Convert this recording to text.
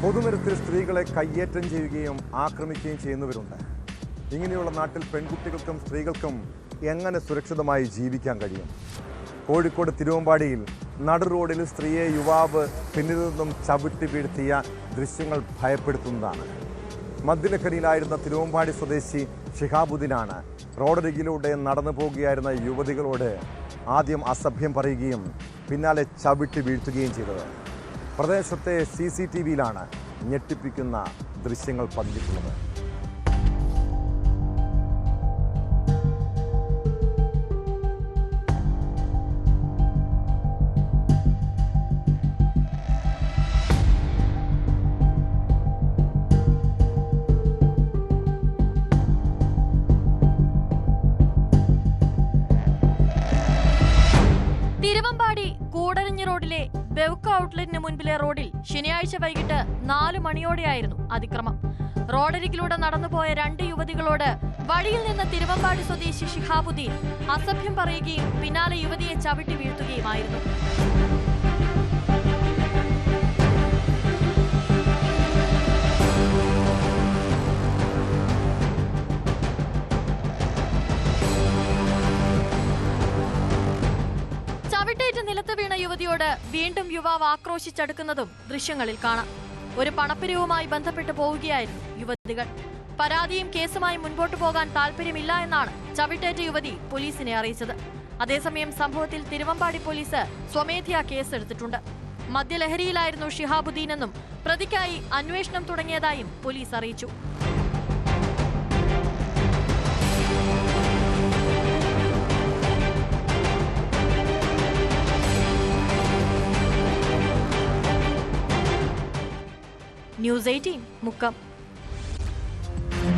പൊതുനിരത്തിൽ സ്ത്രീകളെ കയ്യേറ്റം ചെയ്യുകയും ആക്രമിക്കുകയും ചെയ്യുന്നവരുണ്ട്. ഇങ്ങനെയുള്ള നാട്ടിൽ പെൺകുട്ടികൾക്കും സ്ത്രീകൾക്കും എങ്ങനെ സുരക്ഷിതമായി ജീവിക്കാൻ കഴിയും? കോഴിക്കോട് തിരുവമ്പാടിയിൽ നടു റോഡിൽ സ്ത്രീയെ യുവാവ് പിന്നിൽ നിന്നും ചവിട്ടി വീഴ്ത്തിയ ദൃശ്യങ്ങൾ ഭയപ്പെടുത്തുന്നതാണ്. മദ്യലഹരിയിലായിരുന്ന തിരുവമ്പാടി സ്വദേശി ഷിഹാബുദ്ദീനാണ് റോഡരികിലൂടെ നടന്നു പോകുകയായിരുന്ന യുവതികളോട് ആദ്യം അസഭ്യം പറയുകയും പിന്നാലെ ചവിട്ടി വീഴ്ത്തുകയും ചെയ്തത്. പ്രദേശത്തെ CCTVയിലാണ് ഞെട്ടിപ്പിക്കുന്ന ദൃശ്യങ്ങൾ പതിഞ്ഞിട്ടുള്ളത്. തിരുവമ്പാടി കൂടരഞ്ഞി റോഡിലെ ബെവ്ക ഔട്ട്ലെറ്റിന് മുൻപിലെ റോഡിൽ ശനിയാഴ്ച വൈകിട്ട് 4 മണിയോടെയായിരുന്നു അതിക്രമം. റോഡരികിലൂടെ നടന്നുപോയ 2 യുവതികളോട് വഴിയിൽ നിന്ന് തിരുവമ്പാടി സ്വദേശി ഷിഹാബുദ്ദീൻ അസഭ്യം പറയുകയും പിന്നാലെ യുവതിയെ ചവിട്ടി വീഴ്ത്തുകയുമായിരുന്നു. ചവിട്ടേറ്റ് നിലത്ത് വീണ യുവതിയോട് വീണ്ടും യുവാവ് ആക്രോശിച്ചടുക്കുന്നതും ദൃശ്യങ്ങളിൽ കാണാം. ഒരു പണപ്പിരിവുമായി ബന്ധപ്പെട്ട് പോവുകയായിരുന്നു യുവതികൾ. പരാതിയും കേസുമായി മുൻപോട്ടു പോകാൻ താല്പര്യമില്ല എന്നാണ് ചവിട്ടേറ്റ യുവതി പോലീസിനെ അറിയിച്ചത്. അതേസമയം സംഭവത്തിൽ തിരുവമ്പാടി പോലീസ് സ്വമേധയാ കേസെടുത്തിട്ടുണ്ട്. മദ്യലഹരിയിലായിരുന്നു ഷിഹാബുദ്ദീനെന്നും പ്രതിക്കായി അന്വേഷണം തുടങ്ങിയതായും പോലീസ് അറിയിച്ചു. ന്യൂസ് 18 മുക്കം.